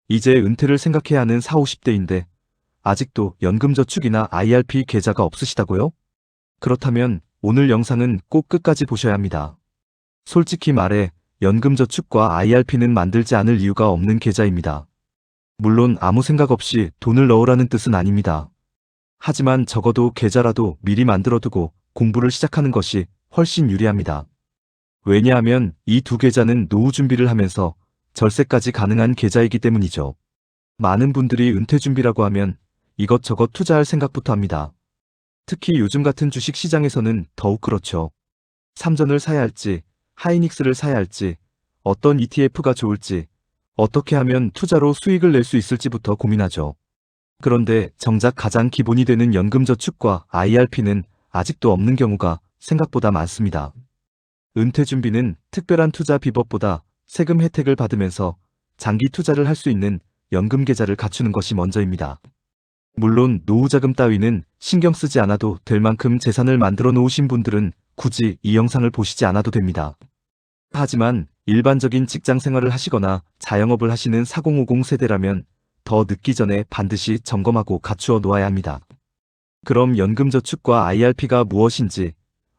이제 은퇴를 생각해야 하는 4, 50대인데 아직도 연금저축이나 IRP 계좌가 없으시다고요? 그렇다면 오늘 영상은 꼭 끝까지 보셔야 합니다. 솔직히 말해 연금저축과 IRP는 만들지 않을 이유가 없는 계좌입니다. 물론 아무 생각 없이 돈을 넣으라는 뜻은 아닙니다. 하지만 적어도 계좌라도 미리 만들어두고 공부를 시작하는 것이 훨씬 유리합니다. 왜냐하면 이 두 계좌는 노후 준비를 하면서 절세까지 가능한 계좌이기 때문이죠. 많은 분들이 은퇴 준비라고 하면 이것저것 투자할 생각부터 합니다. 특히 요즘 같은 주식 시장에서는 더욱 그렇죠. 삼전을 사야 할지, 하이닉스를 사야 할지, 어떤 ETF가 좋을지, 어떻게 하면 투자로 수익을 낼 수 있을지부터 고민하죠. 그런데 정작 가장 기본이 되는 연금저축과 IRP는 아직도 없는 경우가 생각보다 많습니다. 은퇴 준비는 특별한 투자 비법보다 세금 혜택을 받으면서 장기 투자를 할 수 있는 연금 계좌를 갖추는 것이 먼저입니다. 물론 노후자금 따위는 신경 쓰지 않아도 될 만큼 재산을 만들어 놓으신 분들은 굳이 이 영상을 보시지 않아도 됩니다. 하지만 일반적인 직장 생활을 하시거나 자영업을 하시는 4050 세대라면 더 늦기 전에 반드시 점검하고 갖추어 놓아야 합니다. 그럼 연금저축과 IRP가 무엇인지,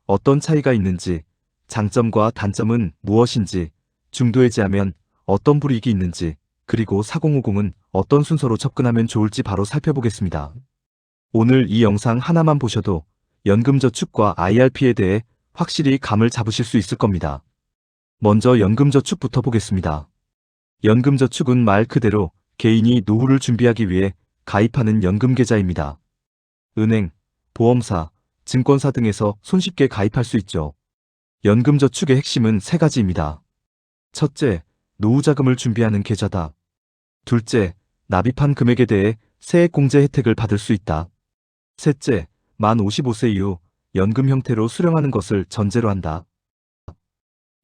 어떤 차이가 있는지, 장점과 단점은 무엇인지, 중도해지하면 어떤 불이익이 있는지, 그리고 4050은 어떤 순서로 접근하면 좋을지 바로 살펴보겠습니다. 오늘 이 영상 하나만 보셔도 연금저축과 IRP에 대해 확실히 감을 잡으실 수 있을 겁니다. 먼저 연금저축부터 보겠습니다. 연금저축은 말 그대로 개인이 노후를 준비하기 위해 가입하는 연금계좌입니다. 은행, 보험사, 증권사 등에서 손쉽게 가입할 수 있죠. 연금저축의 핵심은 세 가지입니다. 첫째, 노후자금을 준비하는 계좌다. 둘째, 납입한 금액에 대해 세액공제 혜택을 받을 수 있다. 셋째, 만 55세 이후 연금 형태로 수령하는 것을 전제로 한다.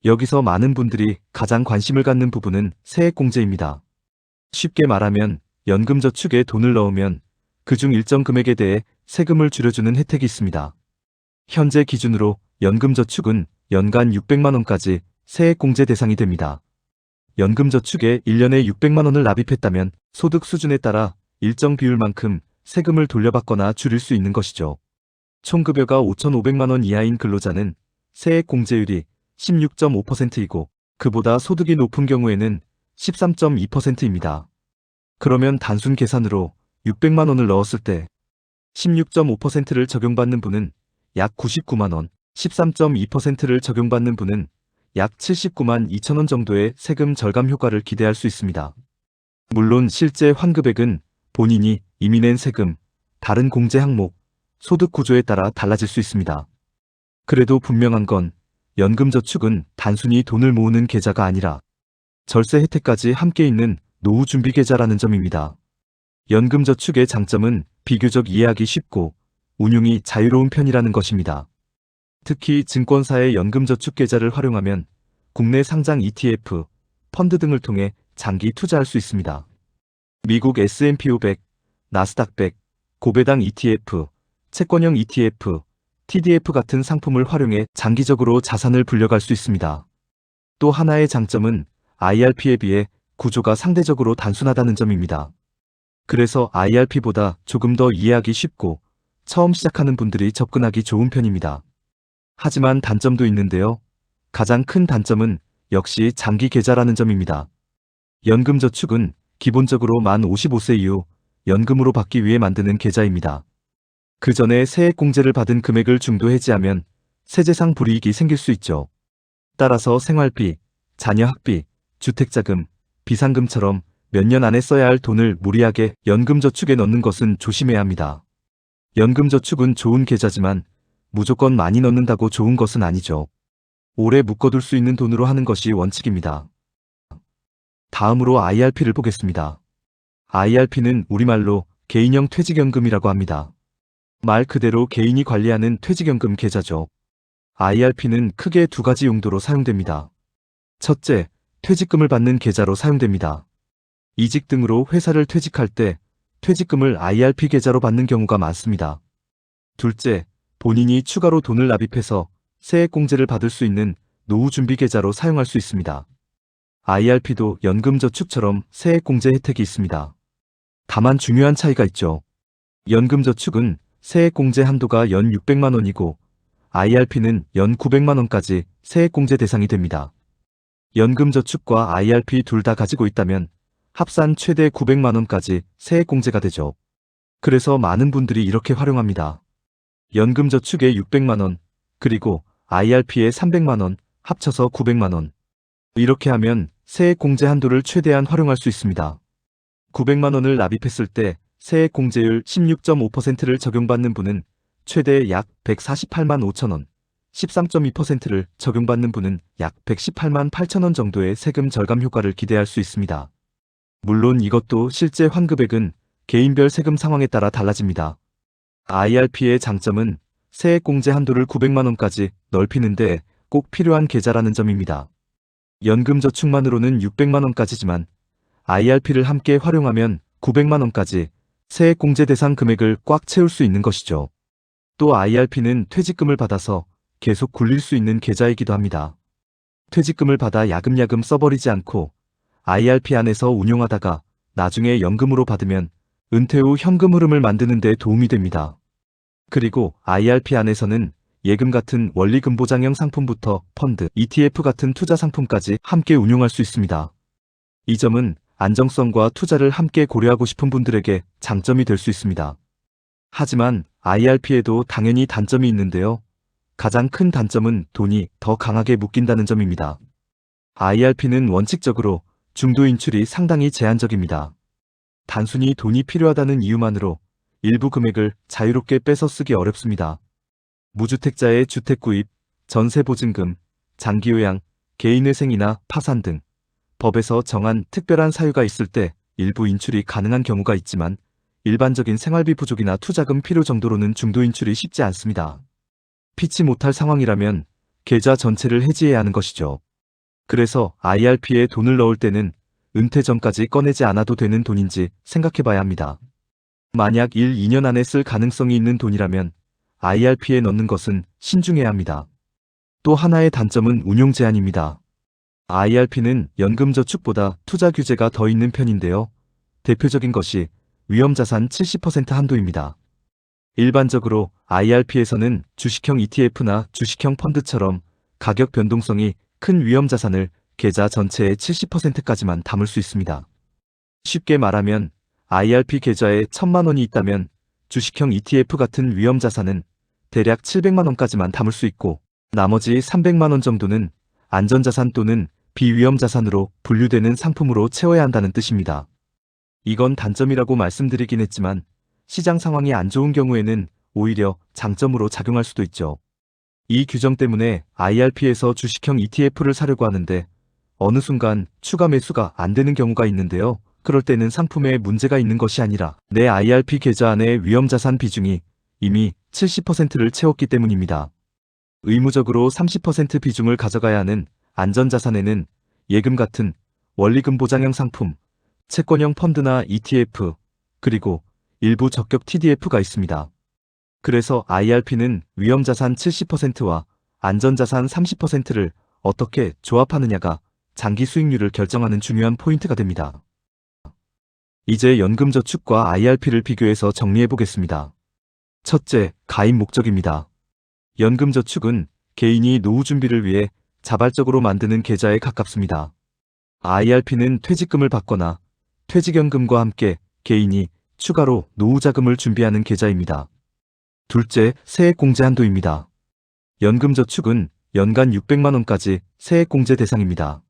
여기서 많은 분들이 가장 관심을 갖는 부분은 세액공제입니다. 쉽게 말하면 연금저축에 돈을 넣으면 그중 일정 금액에 대해 세금을 줄여주는 혜택이 있습니다. 현재 기준으로 연금저축은 연간 600만 원까지 세액공제 대상이 됩니다. 연금저축에 1년에 600만 원을 납입했다면 소득 수준에 따라 일정 비율만큼 세금을 돌려받거나 줄일 수 있는 것이죠. 총급여가 5,500만 원 이하인 근로자는 세액공제율이 16.5%이고 그보다 소득이 높은 경우에는 13.2%입니다. 그러면 단순 계산으로 600만 원을 넣었을 때 16.5%를 적용받는 분은 약 99만 원, 13.2%를 적용받는 분은 약 79만 2천 원 정도의 세금 절감 효과를 기대할 수 있습니다. 물론 실제 환급액은 본인이 이미 낸 세금, 다른 공제 항목, 소득 구조에 따라 달라질 수 있습니다. 그래도 분명한 건 연금저축은 단순히 돈을 모으는 계좌가 아니라 절세 혜택까지 함께 있는 노후 준비 계좌라는 점입니다. 연금저축의 장점은 비교적 이해하기 쉽고 운용이 자유로운 편이라는 것입니다. 특히 증권사의 연금저축 계좌를 활용하면 국내 상장 ETF, 펀드 등을 통해 장기 투자할 수 있습니다. 미국 S&P 500, 나스닥 100, 고배당 ETF, 채권형 ETF, TDF 같은 상품을 활용해 장기적으로 자산을 불려갈 수 있습니다. 또 하나의 장점은 IRP에 비해 구조가 상대적으로 단순하다는 점입니다. 그래서 IRP보다 조금 더 이해하기 쉽고 처음 시작하는 분들이 접근하기 좋은 편입니다. 하지만 단점도 있는데요. 가장 큰 단점은 역시 장기 계좌라는 점입니다. 연금저축은 기본적으로 만 55세 이후 연금으로 받기 위해 만드는 계좌입니다. 그 전에 세액공제를 받은 금액을 중도 해지하면 세제상 불이익이 생길 수 있죠. 따라서 생활비, 자녀 학비, 주택자금, 비상금처럼 몇 년 안에 써야 할 돈을 무리하게 연금저축에 넣는 것은 조심해야 합니다. 연금저축은 좋은 계좌지만 무조건 많이 넣는다고 좋은 것은 아니죠. 오래 묶어둘 수 있는 돈으로 하는 것이 원칙입니다. 다음으로 IRP를 보겠습니다. IRP는 우리말로 개인형 퇴직연금이라고 합니다. 말 그대로 개인이 관리하는 퇴직연금 계좌죠. IRP는 크게 두 가지 용도로 사용됩니다. 첫째, 퇴직금을 받는 계좌로 사용됩니다. 이직 등으로 회사를 퇴직할 때 퇴직금을 IRP 계좌로 받는 경우가 많습니다. 둘째, 본인이 추가로 돈을 납입해서 세액공제를 받을 수 있는 노후준비 계좌로 사용할 수 있습니다. IRP도 연금저축처럼 세액공제 혜택이 있습니다. 다만 중요한 차이가 있죠. 연금저축은 세액공제 한도가 연 600만 원이고 IRP는 연 900만 원까지 세액공제 대상이 됩니다. 연금저축과 IRP 둘 다 가지고 있다면 합산 최대 900만 원까지 세액공제가 되죠. 그래서 많은 분들이 이렇게 활용합니다. 연금저축에 600만 원, 그리고 IRP에 300만 원, 합쳐서 900만 원. 이렇게 하면 세액공제 한도를 최대한 활용할 수 있습니다. 900만 원을 납입했을 때 세액공제율 16.5%를 적용받는 분은 최대 약 148만 5천 원, 13.2%를 적용받는 분은 약 118만 8천 원 정도의 세금 절감 효과를 기대할 수 있습니다. 물론 이것도 실제 환급액은 개인별 세금 상황에 따라 달라집니다. IRP의 장점은 세액공제 한도를 900만 원까지 넓히는데 꼭 필요한 계좌라는 점입니다. 연금저축만으로는 600만 원까지지만 IRP를 함께 활용하면 900만 원까지 세액공제 대상 금액을 꽉 채울 수 있는 것이죠. 또 IRP는 퇴직금을 받아서 계속 굴릴 수 있는 계좌이기도 합니다. 퇴직금을 받아 야금야금 써버리지 않고 IRP 안에서 운용하다가 나중에 연금으로 받으면 은퇴 후 현금 흐름을 만드는 데 도움이 됩니다. 그리고 IRP 안에서는 예금 같은 원리금보장형 상품부터 펀드, ETF 같은 투자 상품까지 함께 운용할 수 있습니다. 이 점은 안정성과 투자를 함께 고려하고 싶은 분들에게 장점이 될 수 있습니다. 하지만 IRP에도 당연히 단점이 있는데요. 가장 큰 단점은 돈이 더 강하게 묶인다는 점입니다. IRP는 원칙적으로 중도 인출이 상당히 제한적입니다. 단순히 돈이 필요하다는 이유만으로 일부 금액을 자유롭게 빼서 쓰기 어렵습니다. 무주택자의 주택구입, 전세보증금, 장기요양, 개인회생이나 파산 등 법에서 정한 특별한 사유가 있을 때 일부 인출이 가능한 경우가 있지만 일반적인 생활비 부족이나 투자금 필요 정도로는 중도 인출이 쉽지 않습니다. 피치 못할 상황이라면 계좌 전체를 해지해야 하는 것이죠. 그래서 IRP에 돈을 넣을 때는 은퇴 전까지 꺼내지 않아도 되는 돈인지 생각해봐야 합니다. 만약 1, 2년 안에 쓸 가능성이 있는 돈이라면 IRP에 넣는 것은 신중해야 합니다. 또 하나의 단점은 운용 제한입니다. IRP는 연금저축보다 투자 규제가 더 있는 편인데요. 대표적인 것이 위험자산 70% 한도입니다. 일반적으로 IRP에서는 주식형 ETF나 주식형 펀드처럼 가격 변동성이 큰 위험자산을 계좌 전체의 70%까지만 담을 수 있습니다. 쉽게 말하면 IRP 계좌에 1,000만 원이 있다면 주식형 ETF 같은 위험자산은 대략 700만 원까지만 담을 수 있고 나머지 300만 원 정도는 안전자산 또는 비위험자산으로 분류되는 상품으로 채워야 한다는 뜻입니다. 이건 단점이라고 말씀드리긴 했지만 시장 상황이 안 좋은 경우에는 오히려 장점으로 작용할 수도 있죠. 이 규정 때문에 IRP에서 주식형 ETF를 사려고 하는데 어느 순간 추가 매수가 안 되는 경우가 있는데요. 그럴 때는 상품에 문제가 있는 것이 아니라 내 IRP 계좌 안의 위험자산 비중이 이미 70%를 채웠기 때문입니다. 의무적으로 30% 비중을 가져가야 하는 안전자산에는 예금 같은 원리금 보장형 상품, 채권형 펀드나 ETF, 그리고 일부 적격 TDF가 있습니다. 그래서 IRP는 위험자산 70%와 안전자산 30%를 어떻게 조합하느냐가 장기 수익률을 결정하는 중요한 포인트가 됩니다. 이제 연금저축과 IRP를 비교해서 정리해 보겠습니다. 첫째, 가입 목적입니다. 연금저축은 개인이 노후 준비를 위해 자발적으로 만드는 계좌에 가깝습니다. IRP는 퇴직금을 받거나 퇴직연금과 함께 개인이 추가로 노후자금을 준비하는 계좌입니다. 둘째, 세액공제 한도입니다. 연금저축은 연간 600만 원까지 세액공제 대상입니다.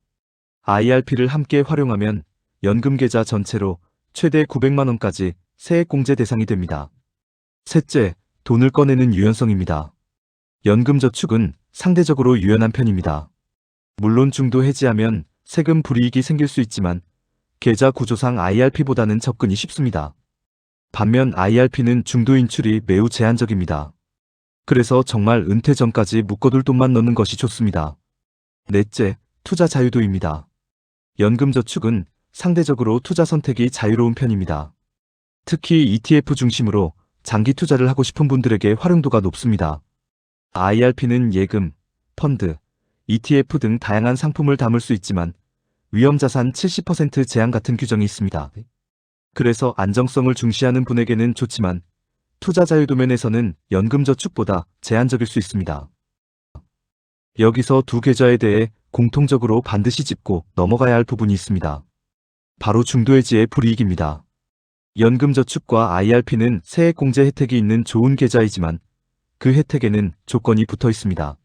IRP를 함께 활용하면 연금계좌 전체로 최대 900만 원까지 세액공제 대상이 됩니다. 셋째, 돈을 꺼내는 유연성입니다. 연금저축은 상대적으로 유연한 편입니다. 물론 중도 해지하면 세금 불이익이 생길 수 있지만 계좌 구조상 IRP보다는 접근이 쉽습니다. 반면 IRP는 중도 인출이 매우 제한적입니다. 그래서 정말 은퇴 전까지 묶어둘 돈만 넣는 것이 좋습니다. 넷째, 투자 자유도입니다. 연금저축은 상대적으로 투자 선택이 자유로운 편입니다. 특히 ETF 중심으로 장기 투자를 하고 싶은 분들에게 활용도가 높습니다. IRP는 예금, 펀드, ETF 등 다양한 상품을 담을 수 있지만 위험자산 70% 제한 같은 규정이 있습니다. 그래서 안정성을 중시하는 분에게는 좋지만 투자 자유도 면에서는 연금저축보다 제한적일 수 있습니다. 여기서 두 계좌에 대해 공통적으로 반드시 짚고 넘어가야 할 부분이 있습니다. 바로 중도해지의 불이익입니다. 연금저축과 IRP는 세액공제 혜택이 있는 좋은 계좌이지만 그 혜택에는 조건이 붙어 있습니다.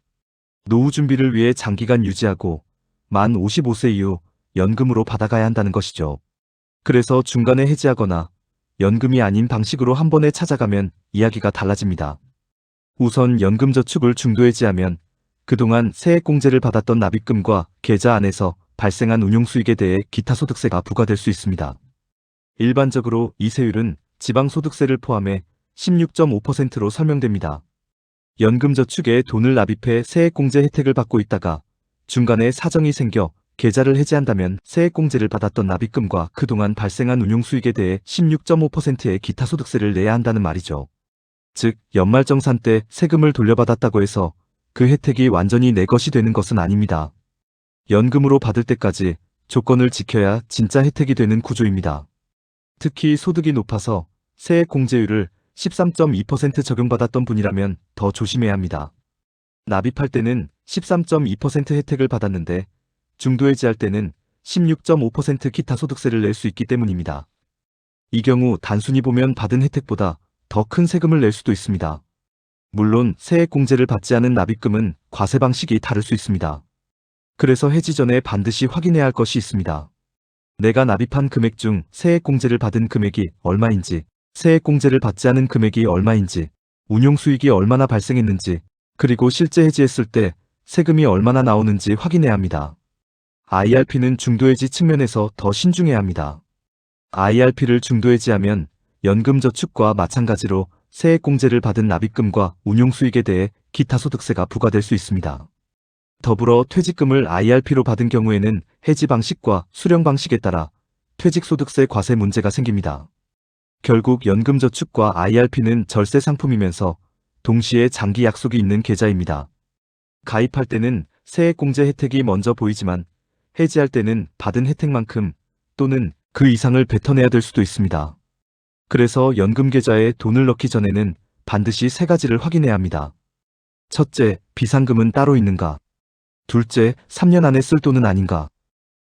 노후 준비를 위해 장기간 유지하고 만 55세 이후 연금으로 받아가야 한다는 것이죠. 그래서 중간에 해지하거나 연금이 아닌 방식으로 한 번에 찾아가면 이야기가 달라집니다. 우선 연금저축을 중도해지하면 그동안 세액공제를 받았던 납입금과 계좌 안에서 발생한 운용수익에 대해 기타 소득세가 부과될 수 있습니다. 일반적으로 이 세율은 지방소득세를 포함해 16.5%로 설명됩니다. 연금저축에 돈을 납입해 세액공제 혜택을 받고 있다가 중간에 사정이 생겨 계좌를 해지한다면 세액공제를 받았던 납입금과 그동안 발생한 운용수익에 대해 16.5%의 기타 소득세를 내야 한다는 말이죠. 즉, 연말정산 때 세금을 돌려받았다고 해서 그 혜택이 완전히 내 것이 되는 것은 아닙니다. 연금으로 받을 때까지 조건을 지켜야 진짜 혜택이 되는 구조입니다. 특히 소득이 높아서 세액공제율을 13.2% 적용받았던 분이라면 더 조심해야 합니다. 납입할 때는 13.2% 혜택을 받았는데 중도해지할 때는 16.5% 기타 소득세를 낼 수 있기 때문입니다. 이 경우 단순히 보면 받은 혜택보다 더 큰 세금을 낼 수도 있습니다. 물론 세액공제를 받지 않은 납입금은 과세 방식이 다를 수 있습니다. 그래서 해지 전에 반드시 확인해야 할 것이 있습니다. 내가 납입한 금액 중 세액공제를 받은 금액이 얼마인지, 세액공제를 받지 않은 금액이 얼마인지, 운용수익이 얼마나 발생했는지, 그리고 실제 해지했을 때 세금이 얼마나 나오는지 확인해야 합니다. IRP는 중도해지 측면에서 더 신중해야 합니다. IRP를 중도해지하면 연금저축과 마찬가지로 세액공제를 받은 납입금과 운용수익에 대해 기타 소득세가 부과될 수 있습니다. 더불어 퇴직금을 IRP로 받은 경우에는 해지 방식과 수령 방식에 따라 퇴직소득세 과세 문제가 생깁니다. 결국 연금저축과 IRP는 절세 상품이면서 동시에 장기 약속이 있는 계좌입니다. 가입할 때는 세액공제 혜택이 먼저 보이지만 해지할 때는 받은 혜택만큼 또는 그 이상을 뱉어내야 될 수도 있습니다. 그래서 연금계좌에 돈을 넣기 전에는 반드시 세 가지를 확인해야 합니다. 첫째, 비상금은 따로 있는가? 둘째, 3년 안에 쓸 돈은 아닌가?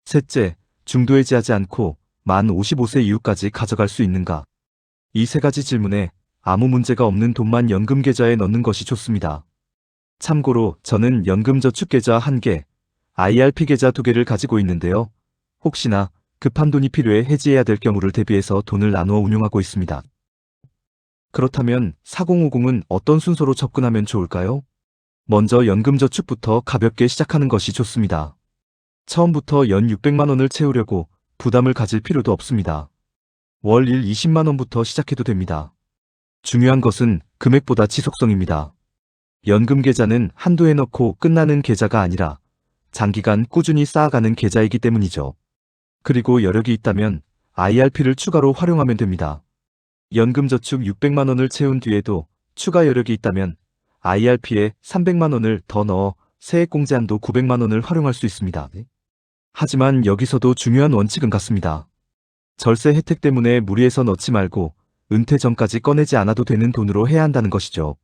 셋째, 중도해지하지 않고 만 55세 이후까지 가져갈 수 있는가? 이 세 가지 질문에 아무 문제가 없는 돈만 연금계좌에 넣는 것이 좋습니다. 참고로 저는 연금저축계좌 1개, IRP 계좌 2개를 가지고 있는데요. 혹시나 급한 돈이 필요해 해지해야 될 경우를 대비해서 돈을 나누어 운용하고 있습니다. 그렇다면 4050은 어떤 순서로 접근하면 좋을까요? 먼저 연금저축부터 가볍게 시작하는 것이 좋습니다. 처음부터 연 600만 원을 채우려고 부담을 가질 필요도 없습니다. 월 20만 원부터 시작해도 됩니다. 중요한 것은 금액보다 지속성입니다. 연금계좌는 한도에 넣고 끝나는 계좌가 아니라 장기간 꾸준히 쌓아가는 계좌이기 때문이죠. 그리고 여력이 있다면 IRP를 추가로 활용하면 됩니다. 연금저축 600만 원을 채운 뒤에도 추가 여력이 있다면 IRP에 300만 원을 더 넣어 세액공제 한도 900만 원을 활용할 수 있습니다. 하지만 여기서도 중요한 원칙은 같습니다. 절세 혜택 때문에 무리해서 넣지 말고 은퇴 전까지 꺼내지 않아도 되는 돈으로 해야 한다는 것이죠.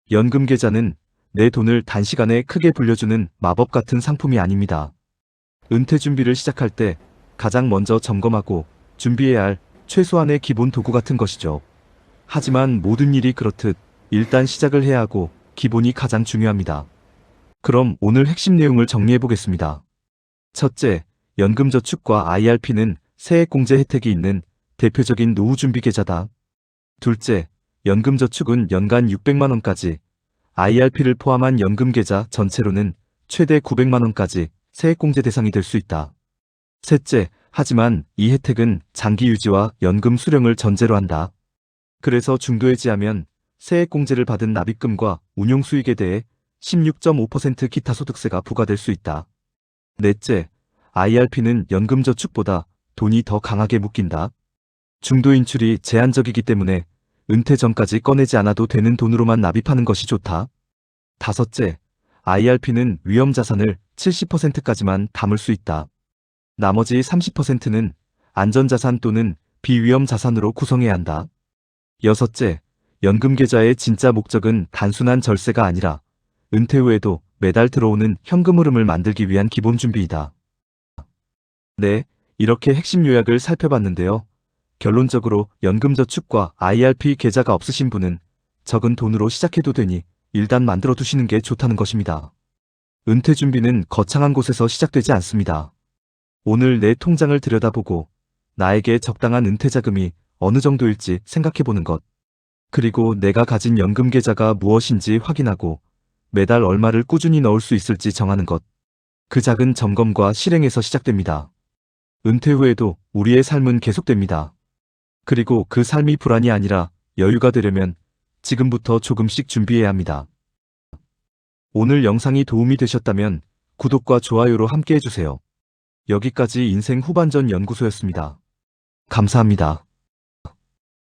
연금계좌는 내 돈을 단시간에 크게 불려주는 마법 같은 상품이 아닙니다. 은퇴 준비를 시작할 때 가장 먼저 점검하고 준비해야 할 최소한의 기본 도구 같은 것이죠. 하지만 모든 일이 그렇듯 일단 시작을 해야 하고 기본이 가장 중요합니다. 그럼 오늘 핵심 내용을 정리해 보겠습니다. 첫째, 연금저축과 IRP는 세액공제 혜택이 있는 대표적인 노후준비 계좌다. 둘째, 연금저축은 연간 600만 원까지, IRP를 포함한 연금계좌 전체로는 최대 900만 원까지 세액공제 대상이 될 수 있다. 셋째, 하지만 이 혜택은 장기 유지와 연금 수령을 전제로 한다. 그래서 중도해지하면 세액공제를 받은 납입금과 운용수익에 대해 16.5% 기타 소득세가 부과될 수 있다. 넷째, IRP는 연금저축보다 돈이 더 강하게 묶인다. 중도 인출이 제한적이기 때문에 은퇴 전까지 꺼내지 않아도 되는 돈으로만 납입하는 것이 좋다. 다섯째, IRP는 위험자산을 70%까지만 담을 수 있다. 나머지 30%는 안전자산 또는 비위험 자산으로 구성해야 한다. 여섯째, 연금계좌의 진짜 목적은 단순한 절세가 아니라 은퇴 후에도 매달 들어오는 현금 흐름을 만들기 위한 기본 준비이다. 네, 이렇게 핵심 요약을 살펴봤는데요. 결론적으로 연금저축과 IRP 계좌가 없으신 분은 적은 돈으로 시작해도 되니 일단 만들어 두시는 게 좋다는 것입니다. 은퇴 준비는 거창한 곳에서 시작되지 않습니다. 오늘 내 통장을 들여다보고 나에게 적당한 은퇴 자금이 어느 정도일지 생각해보는 것. 그리고 내가 가진 연금 계좌가 무엇인지 확인하고 매달 얼마를 꾸준히 넣을 수 있을지 정하는 것. 그 작은 점검과 실행에서 시작됩니다. 은퇴 후에도 우리의 삶은 계속됩니다. 그리고 그 삶이 불안이 아니라 여유가 되려면 지금부터 조금씩 준비해야 합니다. 오늘 영상이 도움이 되셨다면 구독과 좋아요로 함께 해주세요. 여기까지 인생 후반전 연구소였습니다. 감사합니다.